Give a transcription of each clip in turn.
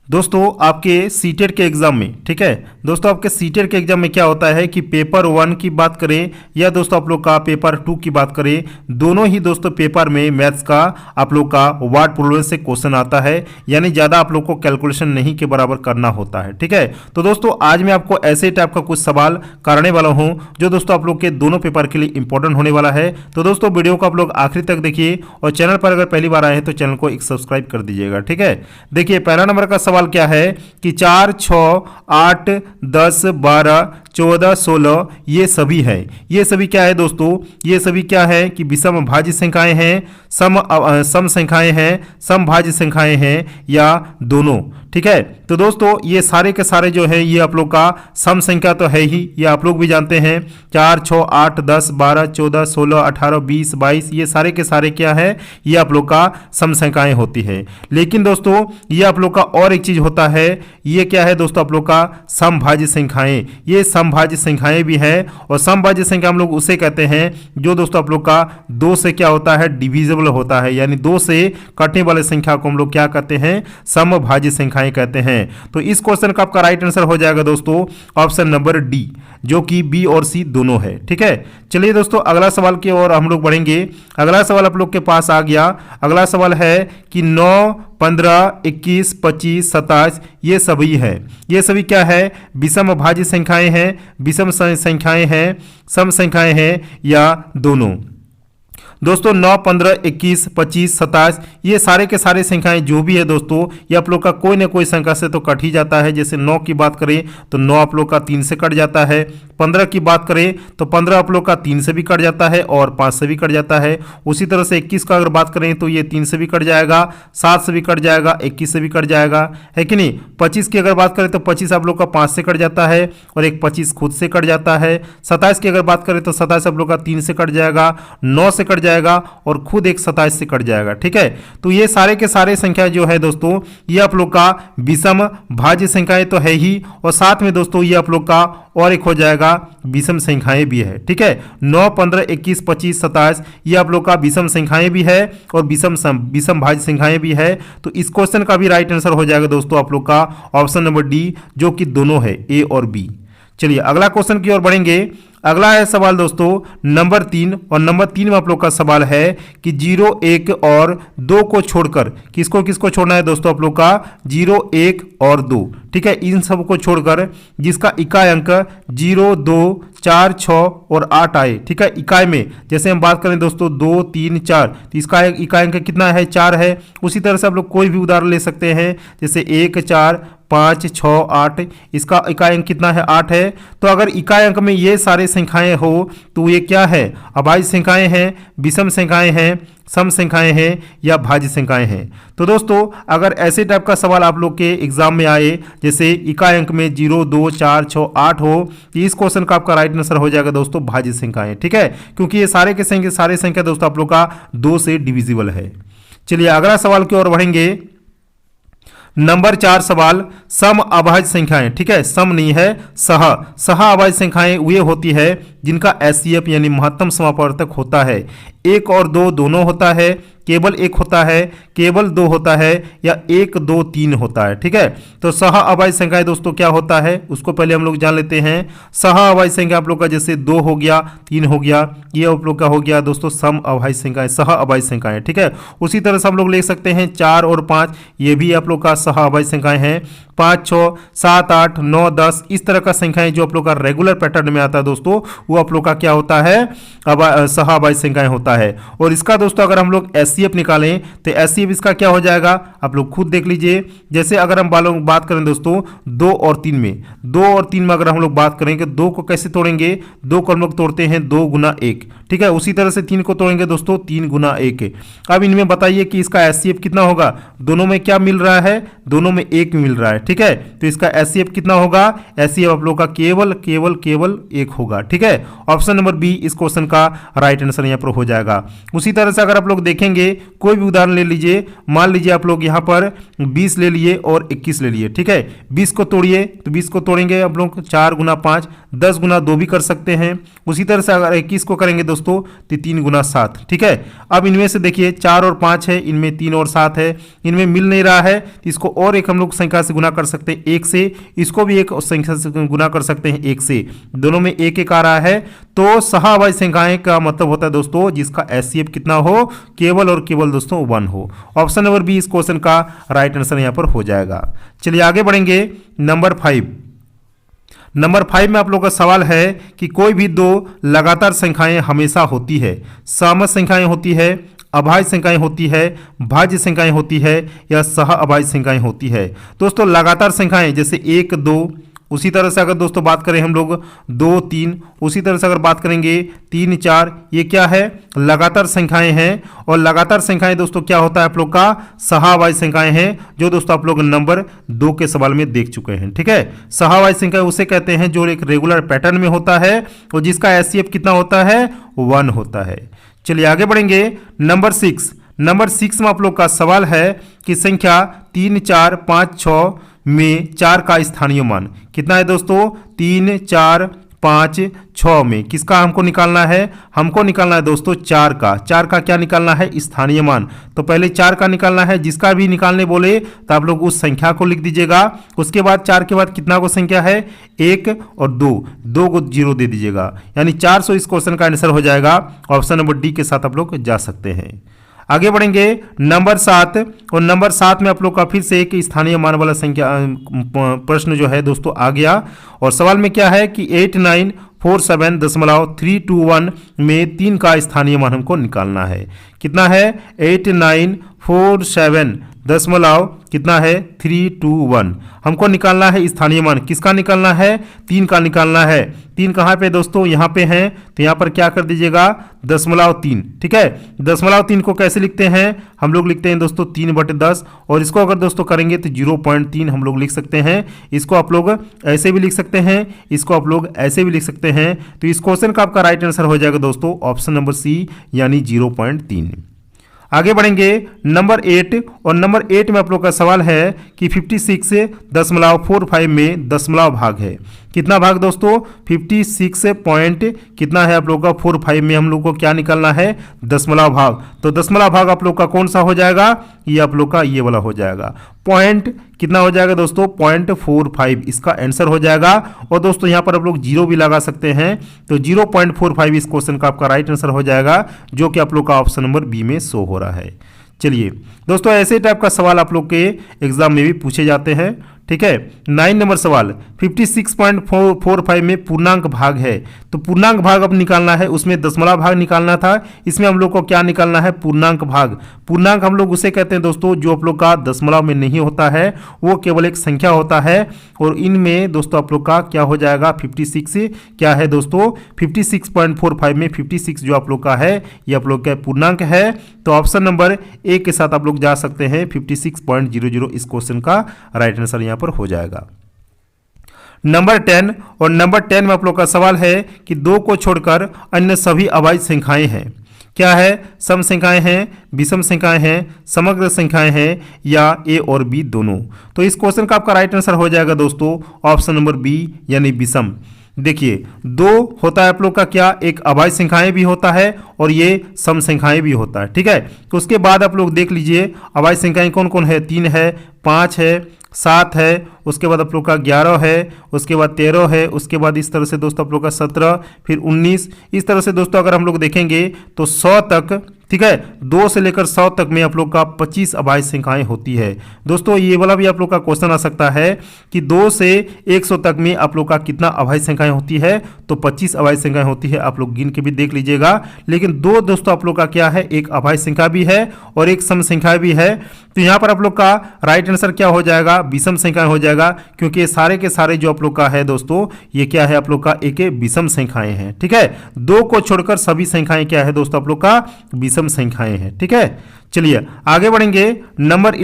दोस्तों आपके सीटेट के एग्जाम में, ठीक है दोस्तों, आपके सीटेट के एग्जाम में क्या होता है कि पेपर 1 की बात करें या दोस्तों आप लोग का पेपर 2 की बात करें, दोनों ही दोस्तों पेपर में मैथ्स का आप लोग का वर्ड प्रॉब्लम से क्वेश्चन आता है, यानी ज़्यादा आप लोग को कैलकुलेशन नहीं के बराबर करना होता है। ठीक है, तो दोस्तों आज मैं आपको ऐसे टाइप का कुछ सवाल कराने वाला हूँ जो दोस्तों आप लोग के दोनों पेपर के लिए इंपॉर्टेंट होने वाला है। तो दोस्तों वीडियो को आप लोग आखिरी तक देखिए और चैनल पर अगर पहली बार आए हैं तो चैनल को एक सब्सक्राइब कर दीजिएगा। ठीक है, देखिए पहला नंबर का सवाल क्या है कि 4, 6, 8, 10, 12, 14, 16 ये सभी है। ये सभी क्या है दोस्तों? ये सभी क्या है कि विषम भाज्य संख्याएं हैं, सम संख्याएं हैं, समभाज्य संख्याएं हैं या दोनों। ठीक है, तो दोस्तों ये सारे के सारे जो है ये आप लोग का सम संख्या तो है ही, ये आप लोग भी जानते हैं। 4, 6, 8, 10, 12, 14, 16, 18, 20, 22 ये सारे के सारे क्या है, ये आप लोग का सम संख्याएं होती है। लेकिन दोस्तों ये आप लोग का और एक चीज होता है, ये क्या है दोस्तों आप लोग का समभाज्य संख्याएं। ये समभाज्य संख्याएं भी है और समभाज्य संख्या हम लोग उसे कहते हैं जो दोस्तों आप लोग का 2 से क्या होता है, डिविजिबल होता है, यानी 2 से कटने वाले संख्या को हम लोग क्या कहते हैं, समभाज्य संख्याएं कहते हैं। तो इस क्वेश्चन का आपका राइट आंसर हो जाएगा दोस्तों ऑप्शन नंबर डी, जो कि बी और सी दोनों है। ठीक है, चलिए दोस्तों अगला सवाल की ओर हम लोग बढ़ेंगे। अगला सवाल आप लोग के पास आ गया। अगला सवाल है कि 9, 15, 21, 25, 27 ये सभी है। ये सभी क्या है, विषम भाज्य संख्याएं हैं, विषम संख्याएं हैं, सम संख्याएं हैं या दोनों। दोस्तों 9, 15, 21, 25, 27 ये सारे के सारे संख्याएं जो भी है दोस्तों, ये आप लोग का कोई ना कोई संख्या से तो कट ही जाता है। जैसे 9 की बात करें तो 9 आप लोग का 3 से कट जाता है। 15 की बात करें तो 15 आप लोग का 3 से भी कट जाता है और 5 से भी कट जाता है। उसी तरह से 21 का अगर बात करें तो ये 3 से भी कट जाएगा, 7 से भी कट जाएगा, 21 से भी कट जाएगा, है कि नहीं। 25 की अगर बात करें तो 25 आप लोग का 5 से कट जाता है और एक 25 खुद से कट जाता है। 27 की अगर बात करें तो 27 आप लोग का 3 से कट जाएगा, 9 से कट जाएगा और खुद एक 27 से कट जाएगा। ठीक है, तो ये सारे के सारे संख्या जो है दोस्तों ये आप लोग का विषम भाज्य संख्याएं तो है ही और साथ में दोस्तों ये आप लोग का और एक हो जाएगा विषम संख्याएं भी है। ठीक है, 9, 15, 21, 25, 27 ये आप लोग का विषम संख्याएं भी है और विषम भाज्य संख्याएं भी है। तो इस क्वेश्चन का भी राइट आंसर हो जाएगा दोस्तों आप लोग का ऑप्शन नंबर डी, जो कि दोनों है, ए और बी। चलिए अगला क्वेश्चन की ओर बढ़ेंगे। अगला है सवाल दोस्तों नंबर 3 और नंबर 3 में आप लोग का सवाल है कि 0, 1 और 2 को छोड़कर किसको किसको छोड़ना है दोस्तों आप लोग का 0, 1 और 2। ठीक है, इन सब को छोड़कर जिसका इकाई अंक 0, 2, 4, 6 और 8 आए। ठीक है, इकाई में जैसे हम बात करें दोस्तों 2, 3, 4 तो इसका इकाई अंक कितना है, 4 है। उसी तरह से आप लोग कोई भी उदाहरण ले सकते हैं, जैसे 1, 4, 5, 6, 8 इसका इकाई अंक कितना है, 8 है। तो अगर इकाई अंक में ये सारे संख्याएं हो तो ये क्या है, अभाज्य संख्याएं हैं, विषम संख्याएं हैं, सम संख्याएं हैं या भाज्य संख्याएं हैं। तो दोस्तों अगर ऐसे टाइप का सवाल आप लोग के एग्जाम में आए, जैसे इकाई अंक में 0, 2, 4, 6, 8 हो, तो इस क्वेश्चन का आपका राइट आंसर हो जाएगा दोस्तों भाज्य संख्याएं। ठीक है, क्योंकि ये सारे के सारे संख्या दोस्तों आप लोग का 2 से डिविजिबल है। चलिए अगला सवाल की ओर बढ़ेंगे। नंबर 4 सवाल, सम अभाज्य संख्याएं। ठीक है, सम नहीं है, सह अभाज्य संख्याएं वे होती है जिनका एचसीएफ यानी महत्तम समापवर्तक होता है। 1 और 2 दोनों होता है, केवल 1 होता है, केवल 2 होता है या 1, 2, 3 होता है। ठीक है, तो सह अभाज्य संख्याएं दोस्तों क्या होता है उसको पहले हम लोग जान लेते हैं। सह अभाज्य संख्या आप लोग का जैसे 2 हो गया, 3 हो गया, ये आप लोग का हो गया दोस्तों सम अभाज्य संख्याएं, सह अभाज्य संख्याएं। ठीक है, उसी तरह से हम लोग ले सकते हैं 4 और 5 ये भी आप लोग का सह अभाज्य संख्याएं हैं। 5, 6, 7, 8, 9, 10 इस तरह का संख्याएं जो आप लोग का रेगुलर पैटर्न में आता है दोस्तों वो आप लोग का क्या होता है, सह अभाज्य संख्याएं होता है। और इसका दोस्तों अगर हम लोग एचसीएफ निकालें तो एचसीएफ इसका क्या हो जाएगा आप लोग खुद देख लीजिए। जैसे अगर हम बात करें दोस्तों 2 और 3 में, 2 और 3 में अगर हम लोग बात करेंगे 2 को कैसे तोड़ेंगे, 2 को हम लोग तोड़ते हैं 2 गुना 1। ठीक है, उसी तरह से 3 को तोड़ेंगे दोस्तों 3 गुना 1। अब इनमें बताइए कि इसका एचसीएफ कितना होगा, दोनों में क्या मिल रहा है, दोनों में 1 मिल रहा है। ठीक है, तो इसका एचसीएफ कितना होगा, एचसीएफ आप लोग का केवल 1 होगा। ठीक है, ऑप्शन नंबर बी इस क्वेश्चन का राइट आंसर यहाँ पर हो जाएगा। उसी तरह से अगर आप लोग देखेंगे कोई भी उदाहरण ले लीजिए। मान लीजिए आप लोग यहाँ पर 20 ले लिए और 21 ले लिए, ठीक है। 20 को तोड़िए तो 20 को तोड़ेंगे आप लोग 4 गुना 5, 10 गुना 2 भी कर सकते हैं। उसी तरह से अगर 21 को करेंगे दोस्तों तो 3 गुना 7, ठीक है। अब इनमें से देखिए 4 और 5 है, इनमें 3 और 7 है, इनमें मिल नहीं रहा है तो इसको और एक हम लोग संख्या से गुना कर सकते हैं 1 से, इसको भी एक संख्या से गुना कर सकते हैं 1 से, दोनों में 1 1 आ रहा है। तो सहाअभाज्य संख्याएं का मतलब होता है दोस्तों जिसका एचसीएफ कितना हो, केवल और केवल दोस्तों 1 हो। ऑप्शन नंबर बी इस क्वेश्चन का राइट आंसर यहां पर हो जाएगा। चलिए आगे बढ़ेंगे। नंबर 5 में आप लोगों का सवाल है कि कोई भी दो लगातार संख्याएं हमेशा होती है, सहमत संख्याएं होती है, अभाज्य संख्याएं होती है, भाज्य संख्याएं होती है या सहाअभाज्य संख्याएं होती है। दोस्तों लगातार संख्याएं जैसे 1 2, उसी तरह से अगर दोस्तों बात करें हम लोग 2 3, उसी तरह से अगर बात करेंगे 3 4, ये क्या है, लगातार संख्याएं हैं। और लगातार संख्याएं दोस्तों क्या होता है आप लोग का, सहाअभाज्य संख्याएं हैं, जो दोस्तों आप लोग नंबर 2 के सवाल में देख चुके हैं, ठीक है। सहाअभाज्य संख्या उसे कहते हैं जो एक रेगुलर पैटर्न में होता है और जिसका एचसीएफ कितना होता है, 1 होता है। चलिए आगे बढ़ेंगे। नंबर 6 में आप लोग का सवाल है कि संख्या 3 4 5 6 में 4 का स्थानीय मान कितना है दोस्तों, 3 4 5 6 में किसका हमको निकालना है, हमको निकालना है दोस्तों 4 का क्या निकालना है, स्थानीय मान। तो पहले 4 का निकालना है, जिसका भी निकालने बोले तो आप लोग उस संख्या को लिख दीजिएगा। उसके बाद 4 के बाद कितना को संख्या है, 1 और 2 को 0 दे दीजिएगा, यानी 400 इस क्वेश्चन का आंसर हो जाएगा। ऑप्शन नंबर डी के साथ आप लोग जा सकते हैं। आगे बढ़ेंगे। नंबर 7, और नंबर 7 में आप लोग का फिर से एक स्थानीय मान वाला संख्या प्रश्न जो है दोस्तों आ गया। और सवाल में क्या है कि 8947.321 में 3 का स्थानीय मान हमको निकालना है। कितना है, 8947 दशमलव कितना है, 321 हमको निकालना है स्थानीय मान। किसका निकालना है, 3 का निकालना है। 3 कहाँ पे दोस्तों, यहाँ पे है, तो यहाँ पर क्या कर दीजिएगा, 0.3, ठीक है। 0.3 को कैसे लिखते हैं, हम लोग लिखते हैं दोस्तों 3/10, और इसको अगर दोस्तों करेंगे तो 0.3 हम लोग लिख सकते हैं। इसको आप लोग ऐसे भी लिख सकते हैं, इसको आप लोग ऐसे भी लिख सकते हैं। तो इस क्वेश्चन का आपका राइट आंसर हो जाएगा दोस्तों ऑप्शन नंबर सी, यानी 0.3। आगे बढ़ेंगे। नंबर 8, और नंबर 8 में आप लोग का सवाल है कि 56.45 में दशमलव भाग है। कितना भाग दोस्तों, 56 पॉइंट कितना है आप लोग का 45 में हम लोग को क्या निकालना है, दशमलव भाग। तो दशमलव भाग आप लोग का कौन सा हो जाएगा, ये आप लोग का ये वाला हो जाएगा। पॉइंट कितना हो जाएगा दोस्तों, 0.45 इसका आंसर हो जाएगा। और दोस्तों यहाँ पर आप लोग 0 भी लगा सकते हैं, तो 0.45 इस क्वेश्चन का आपका राइट आंसर हो जाएगा, जो कि आप लोग का ऑप्शन नंबर बी में शो हो रहा है। चलिए दोस्तों, ऐसे टाइप का सवाल आप लोग के एग्जाम में भी पूछे जाते हैं, ठीक है। 9 नंबर सवाल, 56.45 में पूर्णांक भाग है। तो पूर्णांक भाग अब निकालना है, उसमें दशमलव भाग निकालना था, इसमें हम लोग को क्या निकालना है, पूर्णांक भाग। पूर्णांक हम लोग उसे कहते हैं दोस्तों जो आप लोग का दशमलव में नहीं होता है, वो केवल एक संख्या होता है। और इनमें दोस्तों आप लोग का क्या हो जाएगा, 56 क्या है दोस्तों, 56.45 में 56 जो आप लोग का है, ये आप लोग का पूर्णांक है। तो ऑप्शन नंबर ए के साथ आप लोग जा सकते हैं, 56.00 इस क्वेश्चन का राइट आंसर यहाँ पर हो जाएगा। नंबर 10, और नंबर 10 में आप लोग का सवाल है कि 2 को छोड़कर अन्य सभी अभाज्य संख्याएं हैं। क्या है, सम संख्याएं हैं, विषम संख्याएं हैं, समग्र संख्याएं हैं, या ए और बी दोनों। तो इस क्वेश्चन का आपका राइट आंसर हो जाएगा दोस्तों ऑप्शन नंबर बी, यानी विषम। देखिए 2 होता है आप लोग का क्या, एक अभाज्य संख्याएं भी होता है और ये सम संख्याएं भी होता है, ठीक है। तो उसके बाद आप लोग देख लीजिए अभाज्य संख्याएं कौन कौन है, 3 है, 5 है, 7 है, उसके बाद आप लोग का 11 है, उसके बाद 13 है, उसके बाद इस तरह से दोस्तों आप लोग का 17, फिर 19, इस तरह से दोस्तों अगर हम लोग देखेंगे तो 100 तक, ठीक है, 2 से लेकर 100 तक में आप लोग का 25 अभाज्य संख्याएं होती है। दोस्तों ये वाला भी आप लोग का क्वेश्चन आ सकता है कि 2 से 100 तक में आप लोग का कितना अभाज्य संख्याएं होती है, तो 25 अभाज्य संख्याएं होती है। आप लोग गिन के भी देख लीजिएगा। लेकिन 2 दोस्तों आप लोग का क्या है, एक अभाज्य संख्या भी है और एक सम संख्या भी है। तो यहाँ पर आप लोग का राइट आंसर क्या हो जाएगा, विषम संख्या हो जाएगा, क्योंकि सारे के सारे जो आप लोग का है दोस्तों, ये क्या है आप लोग का एक विषम संख्याएं हैं, ठीक है। 2 को छोड़कर सभी संख्याएं क्या है दोस्तों आप लोग का विषम संख्याएं हैं, ठीक है। चलिए आगे बढ़ेंगे। नंबर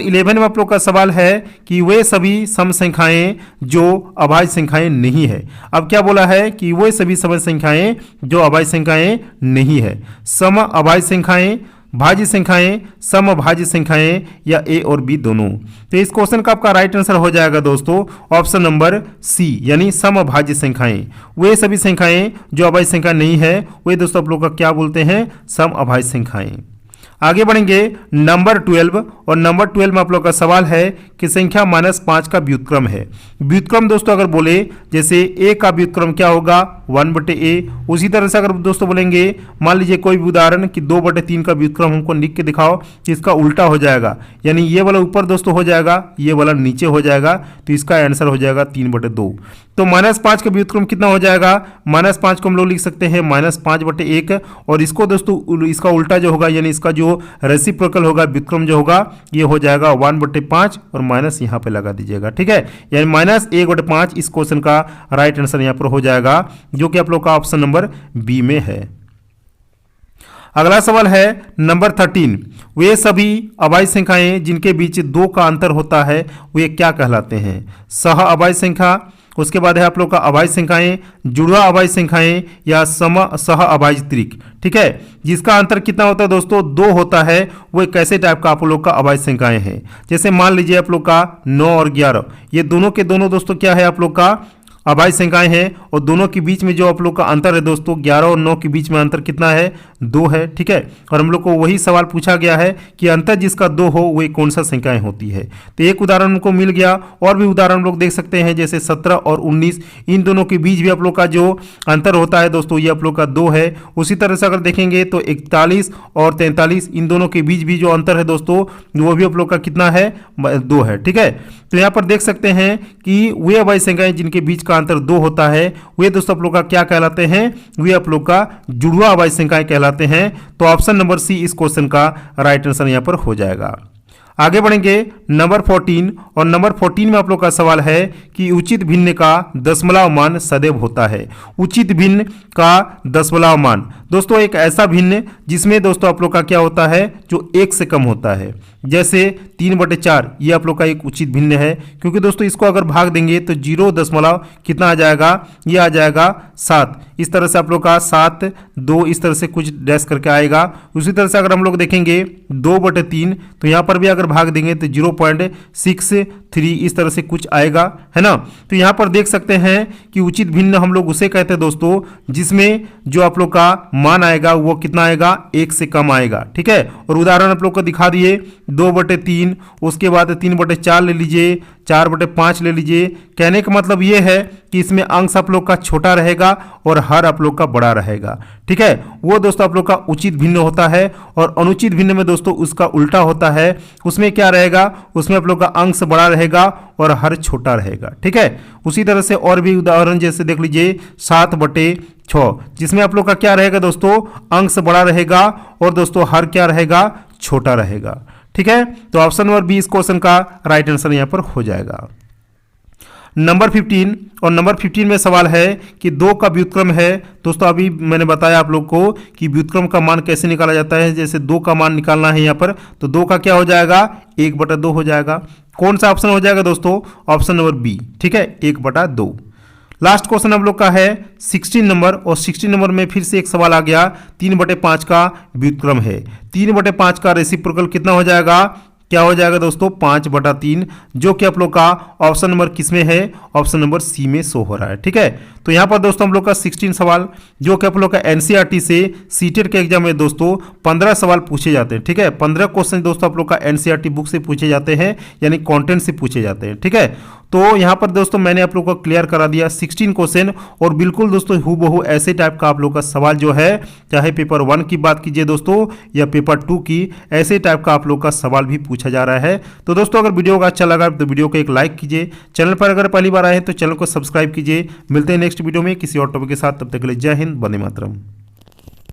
11 में आप लोग का सवाल है कि वे सभी सम संख्याएं जो अभाज्य संख्याएं नहीं है। अब क्या बोला है कि वे सभी सम संख्याएं जो अभाज्य संख्याएं नहीं है। सम अभाज्य संख्याएं भाज्य संख्याएं, समभाज्य संख्याएं या ए और बी दोनों। तो इस क्वेश्चन का आपका राइट आंसर हो जाएगा दोस्तों ऑप्शन नंबर सी, यानी समभाज्य संख्याएं। वे सभी संख्याएं जो अभाज्य संख्या नहीं है वे दोस्तों आप लोग का क्या बोलते हैं, समअभाज्य संख्याएं। आगे बढ़ेंगे नंबर 12, और नंबर 12 में आप लोग का सवाल है कि संख्या -5 का व्युत्क्रम है। व्युत्क्रम दोस्तों अगर बोले जैसे a का व्युत्क्रम क्या होगा 1/a, उसी तरह से अगर दोस्तों बोलेंगे मान लीजिए कोई भी उदाहरण कि 2/3 का व्युत्क्रम हमको लिख के दिखाओ कि इसका उल्टा हो जाएगा, यानी ये वाला ऊपर दोस्तों हो जाएगा, ये वाला नीचे हो जाएगा, तो इसका आंसर हो जाएगा 3/2। तो -5 का व्युत्क्रम कितना हो जाएगा, -5 को हम लोग लिख सकते हैं -5/1, और इसको दोस्तों इसका उल्टा जो होगा यानी इसका जो रेसिप्रोकल होगा व्युत्क्रम जो होगा ये हो जाएगा 1/5 और माइनस यहाँ पे लगा दीजिएगा, ठीक है, यानी -1/5 इस क्वेश्चन का राइट आंसर यहाँ पर हो जाएगा, जो कि आप लोग का ऑप्शन नंबर बी में है। अगला सवाल है नंबर 13, वे सभी अभाज्य संख्याएं जिनके बीच 2 का अंतर होता है वे क्या कहलाते हैं, सह अभाज्य संख्या, उसके बाद है आप लोग का अभाज्य संख्याएं, जुड़वा अभाज्य संख्याएं या सह अभाज्य त्रिक, ठीक है, जिसका अंतर कितना होता है दोस्तों 2 होता है, वो कैसे टाइप का आप लोग का अभाज्य संख्याएं हैं। जैसे मान लीजिए आप लोग का 9 और 11, ये दोनों के दोनों दोस्तों क्या है आप लोग का अभाज्य संख्याएं हैं, और दोनों के बीच में जो आप लोग का अंतर है दोस्तों 11 और 9 के बीच में अंतर कितना है 2 है, ठीक है, और हम लोग को वही सवाल पूछा गया है कि अंतर जिसका 2 हो वही कौन सा संख्याएं होती है। तो एक उदाहरण हमको मिल गया, और भी उदाहरण हम लोग देख सकते हैं जैसे 17 और 19, इन दोनों के बीच भी आप लोग का जो अंतर होता है दोस्तों ये आप लोग का 2 है। उसी तरह से अगर देखेंगे तो 41 और 43 इन दोनों के बीच भी जो अंतर है दोस्तों वो भी आप लोग का कितना है 2 है, ठीक है। तो यहाँ पर देख सकते हैं कि वे अभाज्य संख्याएं जिनके बीच का अंतर 2 होता है वे दोस्तों आप लोग का क्या कहलाते हैं, वे आप लोग का जुड़वा अभाज्य संख्याएं कहलाते हैं। तो ऑप्शन नंबर सी इस क्वेश्चन का राइट आंसर यहाँ पर हो जाएगा। आगे बढ़ेंगे नंबर 14, और नंबर 14 में आप लोग का सवाल है कि उचित भिन्न का दशमलव मान सदैव होता है। उचित भिन्न का दशमलव मान दोस्तों एक ऐसा भिन्न जिसमें दोस्तों आप लोग का क्या होता है जो 1 से कम होता है, जैसे 3/4 ये आप लोग का एक उचित भिन्न है, क्योंकि दोस्तों इसको अगर भाग देंगे तो 0 कितना आ जाएगा, ये आ जाएगा 7। इस तरह से आप लोग का 7 2 इस तरह से कुछ डैश करके आएगा। उसी तरह से अगर हम लोग देखेंगे 2/3 तो यहाँ पर भी अगर भाग देंगे तो 0.63 इस तरह से कुछ आएगा, है ना। तो यहाँ पर देख सकते हैं कि उचित भिन्न हम लोग उसे कहते हैं दोस्तों जिसमें जो आप लोग का मान आएगा वो कितना आएगा 1 से कम आएगा, ठीक है। और उदाहरण आप लोग को दिखा दिए 2/3, उसके बाद 3/4 ले लीजिए, 4/5 ले लीजिए। कहने का मतलब ये है कि इसमें अंश आप लोग का छोटा रहेगा और हर आप लोग का बड़ा रहेगा, ठीक है। वो दोस्तों आप लोग का उचित भिन्न होता है, और अनुचित भिन्न में दोस्तों उसका उल्टा होता है। उसमें क्या रहेगा, उसमें आप लोग का अंश बड़ा रहेगा और हर छोटा रहेगा, ठीक है। उसी तरह से और भी उदाहरण जैसे देख लीजिए 7/6, जिसमें आप लोग का क्या रहेगा दोस्तों अंश बड़ा रहेगा और दोस्तों हर क्या रहेगा छोटा रहेगा, ठीक है। तो ऑप्शन नंबर बी इस क्वेश्चन का राइट आंसर यहां पर हो जाएगा। नंबर 15, और नंबर 15 में सवाल है कि 2 का व्युत्क्रम है। दोस्तों अभी मैंने बताया आप लोग को कि व्युत्क्रम का मान कैसे निकाला जाता है। जैसे 2 का मान निकालना है यहाँ पर, तो 2 का क्या हो जाएगा 1/2 हो जाएगा। कौन सा ऑप्शन हो जाएगा दोस्तों, ऑप्शन नंबर बी, ठीक है 1/2। लास्ट क्वेश्चन हम लोग का है 16 नंबर, और 16 नंबर में फिर से एक सवाल आ गया 3/5 का व्युत्क्रम है। 3/5 का रेसिप्रोकल कितना हो जाएगा, क्या हो जाएगा दोस्तों 5/3, जो कि आप लोग का ऑप्शन नंबर किस में है, ऑप्शन नंबर सी में शो हो रहा है, ठीक है। तो यहाँ पर दोस्तों हम लोग का 16 सवाल जो कि आप लोग का एनसीईआरटी से सीटेट के एग्जाम में दोस्तों 15 सवाल पूछे जाते हैं, ठीक है। 15 क्वेश्चन दोस्तों आप लोग का एनसीईआरटी बुक से पूछे जाते हैं, यानी कंटेंट से पूछे जाते हैं, ठीक है। तो यहाँ पर दोस्तों मैंने आप लोग को क्लियर करा दिया 16 क्वेश्चन, और बिल्कुल दोस्तों हूबहू ऐसे टाइप का आप लोग का सवाल जो है, चाहे पेपर 1 की बात कीजिए दोस्तों या पेपर 2 की, ऐसे टाइप का आप लोग का सवाल भी पूछा जा रहा है। तो दोस्तों अगर वीडियो का अच्छा लगा तो वीडियो को एक लाइक कीजिए, चैनल पर अगर पहली बार आए हैं तो चैनल को सब्सक्राइब कीजिए। मिलते हैं नेक्स्ट वीडियो में किसी और टॉपिक के साथ, तब तक के लिए जय हिंद, वंदे मातरम।